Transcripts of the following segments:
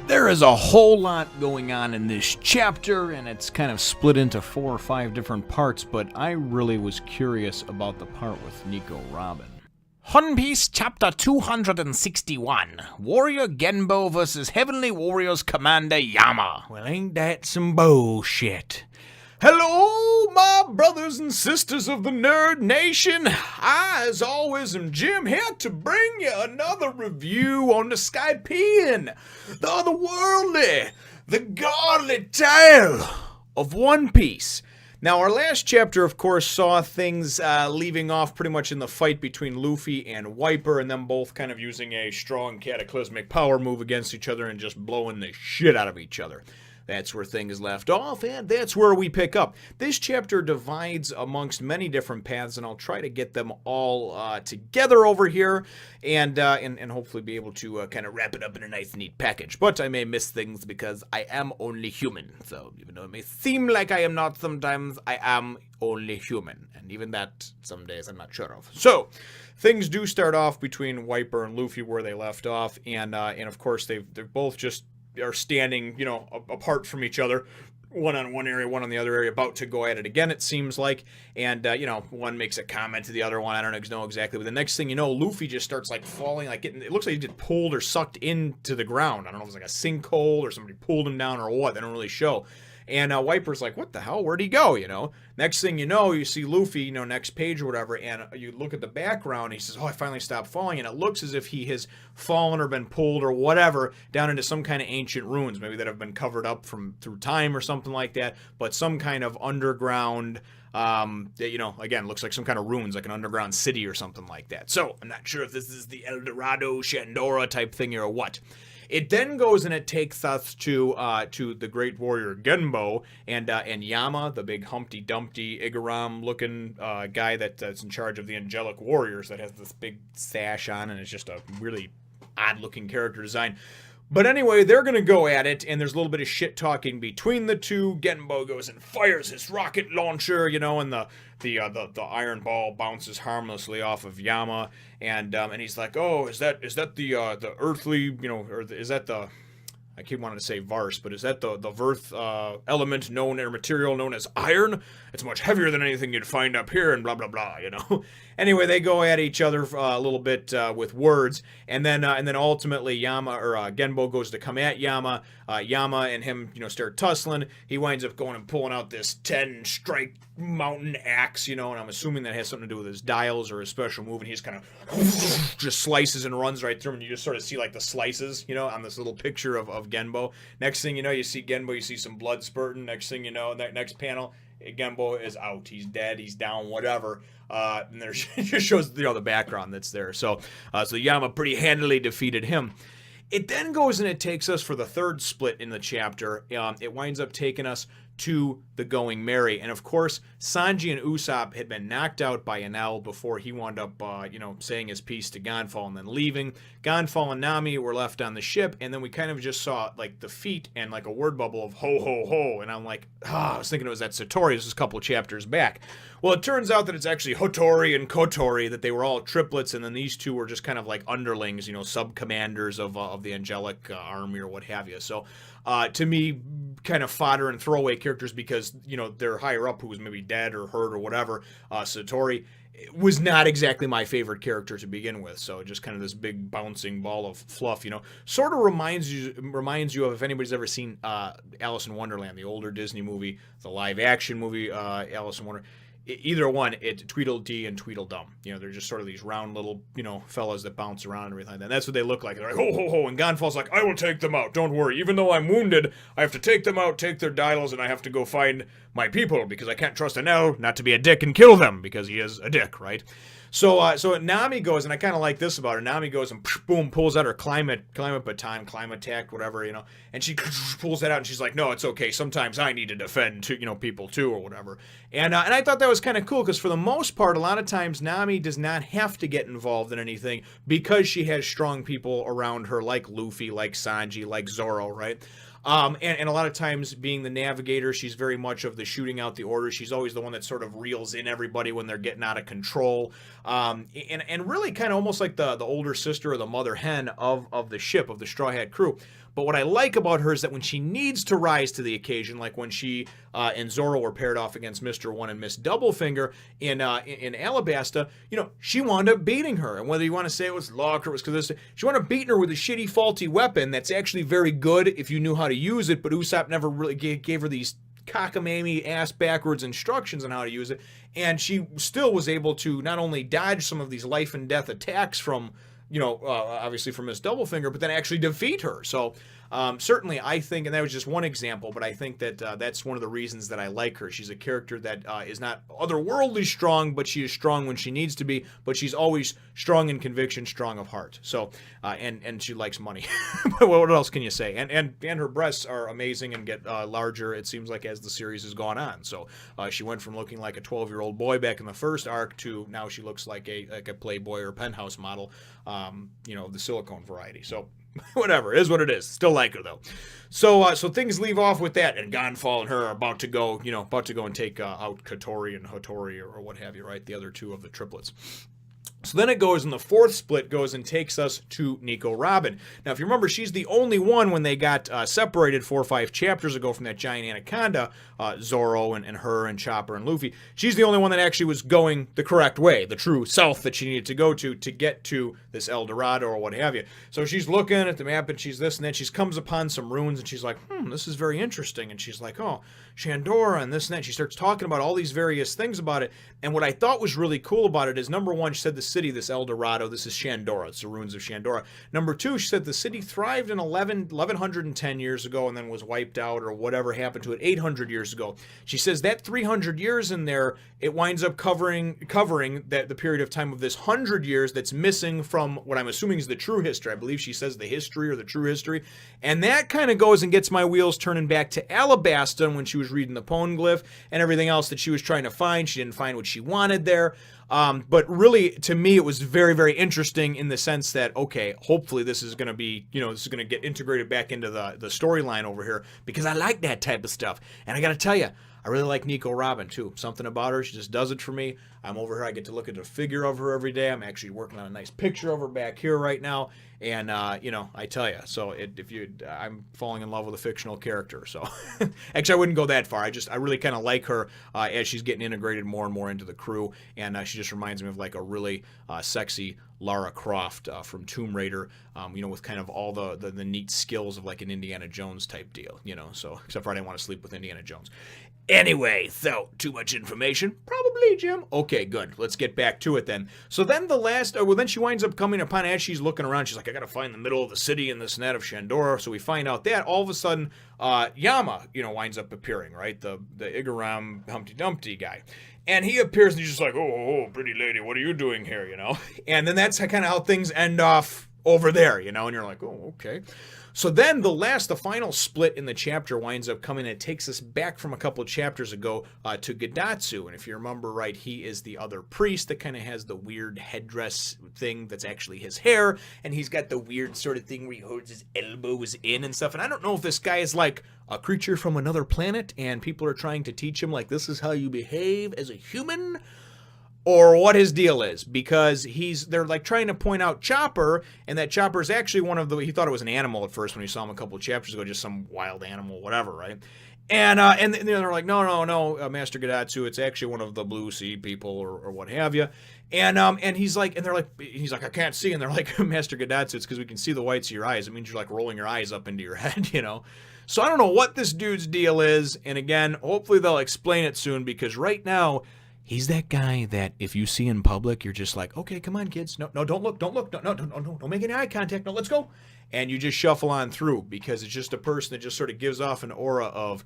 There is a whole lot going on in this chapter, and it's kind of split into 4 or 5 different parts, but I really was curious about the part with Nico Robin. One Piece Chapter 261, Warrior Genbo vs. Heavenly Warriors Commander Yama. Well, ain't that some bullshit? Hello, my brothers and sisters of the Nerd Nation. I, as always, am Jim, here to bring you another review on the Skypean, the otherworldly, the godly tale of One Piece. Now, our last chapter, of course, saw things leaving off pretty much in the fight between Luffy and Wyper, and them both kind of using a strong cataclysmic power move against each other and just blowing the shit out of each other. That's where things left off, and that's where we pick up. This chapter divides amongst many different paths, and I'll try to get them all together over here, and hopefully be able to kind of wrap it up in a nice, neat package. But I may miss things because I am only human. So even though it may seem like I am not sometimes, I am only human. And even that, some days, I'm not sure of. So, things do start off between Wyper and Luffy where they left off, and of course, they're both just are standing, you know, apart from each other, one on one area, one on the other area, about to go at it again, it seems like, and, you know, one makes a comment to the other one, I don't know exactly, but the next thing you know, Luffy just starts, like, falling, like, it looks like he get pulled or sucked into the ground. I don't know if it was like a sinkhole or somebody pulled him down or what, they don't really show. And Wyper's like, what the hell, where'd he go, you know? Next thing you know, you see Luffy, you know, next page or whatever, and you look at the background, and he says, oh, I finally stopped falling, and it looks as if he has fallen or been pulled or whatever down into some kind of ancient ruins, maybe that have been covered up through time or something like that, but some kind of underground, you know, again, looks like some kind of ruins, like an underground city or something like that. So, I'm not sure if this is the El Dorado, Shandora type thing or what. It then goes and it takes us to the great warrior Genbo and Yama, the big Humpty Dumpty Igaram-looking guy that's in charge of the angelic warriors that has this big sash on and is just a really odd-looking character design. But anyway, they're going to go at it, and there's a little bit of shit-talking between the two. Genbo goes and fires his rocket launcher, you know, and the iron ball bounces harmlessly off of Yama, and he's like, oh, is that the earthly, you know, or is that the, I keep wanting to say Vars, but is that the Verth element known, or material known as iron? It's much heavier than anything you'd find up here, and blah, blah, blah, you know? Anyway, they go at each other a little bit with words, and then ultimately Genbo goes to come at Yama. Yama and him, you know, start tussling. He winds up going and pulling out this 10-strike mountain axe, you know, and I'm assuming that has something to do with his dials or his special move, and he just kind of just slices and runs right through him, and you just sort of see, like, the slices, you know, on this little picture of Genbo. Next thing you know, you see Genbo, you see some blood spurting. Next thing you know, that next panel, Genbo is out. He's dead. He's down. Whatever. And there it just shows, you know, the background that's there. So Yama pretty handily defeated him. It then goes and it takes us for the third split in the chapter. It winds up taking us to the Going Merry. And of course, Sanji and Usopp had been knocked out by Enel before he wound up, you know, saying his piece to Gonfall and then leaving. Gonfall and Nami were left on the ship, and then we kind of just saw, like, the feet and, like, a word bubble of ho, ho, ho. And I'm like, I was thinking it was that Satori. This was a couple of chapters back. Well, it turns out that it's actually Hotori and Kotori, that they were all triplets, and then these two were just kind of like underlings, you know, sub-commanders of the angelic army or what have you. So, to me, kind of fodder and throwaway characters because, you know, they're higher up who was maybe dead or hurt or whatever. Satori was not exactly my favorite character to begin with, so just kind of this big bouncing ball of fluff, you know, sort of reminds you of, if anybody's ever seen Alice in Wonderland, the older Disney movie, the live action movie Alice in Wonderland. Either one, it's Tweedledee and Tweedledum. You know, they're just sort of these round little, you know, fellas that bounce around and everything like that. And that's what they look like. They're like, ho, ho, ho. And Gonfall's like, I will take them out. Don't worry. Even though I'm wounded, I have to take them out, take their dials, and I have to go find my people because I can't trust Enel not to be a dick and kill them because he is a dick, right? So Nami goes, and I kind of like this about her. Nami goes and boom, pulls out her climate baton, climate tact, whatever, you know, and she pulls that out, and she's like, no, it's okay. Sometimes I need to defend, you know, people too, or whatever. And I thought that was kind of cool because for the most part, a lot of times Nami does not have to get involved in anything because she has strong people around her, like Luffy, like Sanji, like Zoro, right? And a lot of times being the navigator, she's very much of the shooting out the orders. She's always the one that sort of reels in everybody when they're getting out of control. And really kind of almost like the older sister or the mother hen of the ship, of the Straw Hat crew. But what I like about her is that when she needs to rise to the occasion, like when she and Zoro were paired off against Mr. One and Miss Doublefinger in Alabasta, she wound up beating her. And whether you want to say it was luck or it was because she wound up beating her with a shitty, faulty weapon that's actually very good if you knew how to use it, but Usopp never really gave her these cockamamie ass backwards instructions on how to use it, and she still was able to not only dodge some of these life and death attacks from obviously from Miss Doublefinger, but then actually defeat her. So certainly I think, and that was just one example, but I think that that's one of the reasons that I like her. She's a character that is not otherworldly strong, but she is strong when she needs to be, but she's always strong in conviction, strong of heart. So, and she likes money. But what else can you say? And her breasts are amazing and get larger, it seems like, as the series has gone on. So she went from looking like a 12-year-old boy back in the first arc to now she looks like a Playboy or penthouse model, the silicone variety. So whatever, it is what it is. Still like her though. So things leave off with that, and Gonfall and her are about to go and take out Katori and Hotori or what have you, right? The other two of the triplets. So then it goes, and the fourth split goes and takes us to Nico Robin. Now, if you remember, she's the only one when they got separated 4 or 5 chapters ago from that giant anaconda, Zoro and her and Chopper and Luffy. She's the only one that actually was going the correct way, the true south that she needed to go to get to this El Dorado or what have you. So she's looking at the map, and she's this, and then she comes upon some ruins, and she's like, this is very interesting. And she's like, oh, Shandora and this and that. She starts talking about all these various things about it. And what I thought was really cool about it is, number one, she said the city, this El Dorado, this is Shandora. It's the ruins of Shandora. Number two, she said the city thrived in 1110 years ago and then was wiped out, or whatever happened to it 800 years ago. She says that 300 years in there, it winds up covering the period of time of this 100 years that's missing from what I'm assuming is the true history. I believe she says the history or the true history. And that kind of goes and gets my wheels turning back to Alabasta when she was reading the Poneglyph and everything else that she was trying to find. She didn't find what she wanted there. But really, to me, it was very, very interesting in the sense that, okay, hopefully this is going to be, this is going to get integrated back into the storyline over here, because I like that type of stuff. And I got to tell you, I really like Nico Robin, too. Something about her, she just does it for me. I'm over here, I get to look at the figure of her every day. I'm actually working on a nice picture of her back here right now. And, I tell you, so I'm falling in love with a fictional character. So, actually, I wouldn't go that far. I really kind of like her as she's getting integrated more and more into the crew. And she just reminds me of like a really sexy Lara Croft from Tomb Raider, with kind of all the neat skills of like an Indiana Jones type deal, so except for I didn't want to sleep with Indiana Jones. Anyway, so too much information? Probably, Jim. Okay, good. Let's get back to it then. So then then she winds up coming upon, as she's looking around, she's like, I gotta find the middle of the city and this and that of Shandora. So we find out that all of a sudden, Yama, winds up appearing, right? The Igaram Humpty Dumpty guy. And he appears and he's just like, oh, pretty lady, what are you doing here, And then that's kind of how things end off over there, and you're like, oh, okay. So then the final split in the chapter winds up coming, and it takes us back from a couple of chapters ago to Gadatsu. And if you remember right, he is the other priest that kind of has the weird headdress thing that's actually his hair, and he's got the weird sort of thing where he holds his elbows in and stuff. And I don't know if this guy is like a creature from another planet, and people are trying to teach him, like, this is how you behave as a human, or what his deal is, because they're like trying to point out Chopper, and that Chopper is actually he thought it was an animal at first when he saw him a couple of chapters ago, just some wild animal, whatever, right? And they're like, no, Master Gadatsu, it's actually one of the Blue Sea people or what have you. And he's like, I can't see, and they're like, Master Gadatsu, it's because we can see the whites of your eyes. It means you're like rolling your eyes up into your head, So I don't know what this dude's deal is, and again, hopefully they'll explain it soon, because right now, he's that guy that if you see in public, you're just like, okay, come on, kids. No, don't look. No, don't make any eye contact. No, let's go. And you just shuffle on through, because it's just a person that just sort of gives off an aura of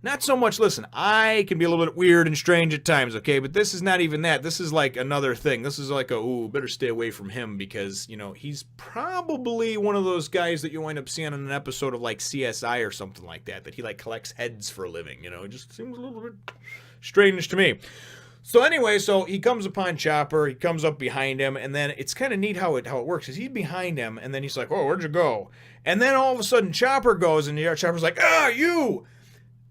not so much, listen, I can be a little bit weird and strange at times, okay, but this is not even that. This is like another thing. This is like better stay away from him, because, he's probably one of those guys that you wind up seeing in an episode of like CSI or something like that he like collects heads for a living, It just seems a little bit strange to me. So anyway, so he comes upon Chopper, he comes up behind him, and then it's kind of neat how it works, because he's behind him, and then he's like, oh, where'd you go? And then all of a sudden Chopper goes, and Chopper's like, you!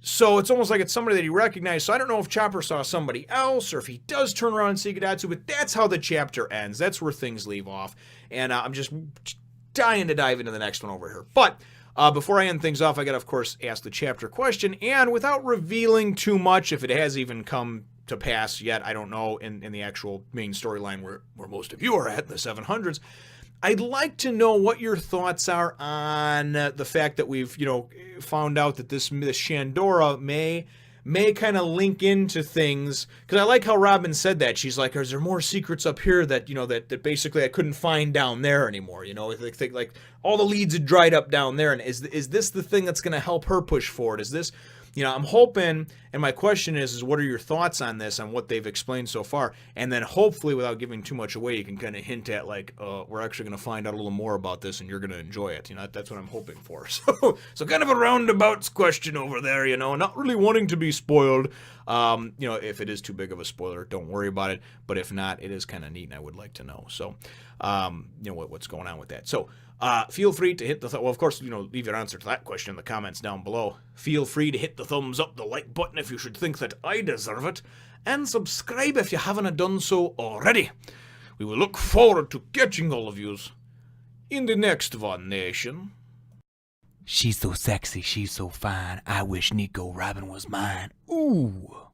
So it's almost like it's somebody that he recognized. So I don't know if Chopper saw somebody else, or if he does turn around and see Gadatsu, but that's how the chapter ends. That's where things leave off. And I'm just dying to dive into the next one over here. But Before I end things off, I got to, of course, ask the chapter question, and without revealing too much, if it has even come to pass yet, I don't know, in the actual main storyline where most of you are at, the 700s, I'd like to know what your thoughts are on the fact that we've, found out that this Shandora may kind of link into things, because I like how Robin said that. She's like, is there more secrets up here that, that basically I couldn't find down there anymore, like all the leads had dried up down there, and is this the thing that's going to help her push forward? Is this, I'm hoping, and my question is what are your thoughts on this, on what they've explained so far? And then hopefully, without giving too much away, you can kind of hint at, like, we're actually going to find out a little more about this, and you're going to enjoy it. That's what I'm hoping for. So kind of a roundabouts question over there, not really wanting to be spoiled. If it is too big of a spoiler, don't worry about it. But if not, it is kind of neat, and I would like to know. So, what's going on with that. So, feel free to hit the, well, of course, leave your answer to that question in the comments down below. Feel free to hit the thumbs up, the like button if you should think that I deserve it, and subscribe if you haven't done so already. We will look forward to catching all of yous in the next one, nation. She's so sexy, she's so fine. I wish Nico Robin was mine. Ooh.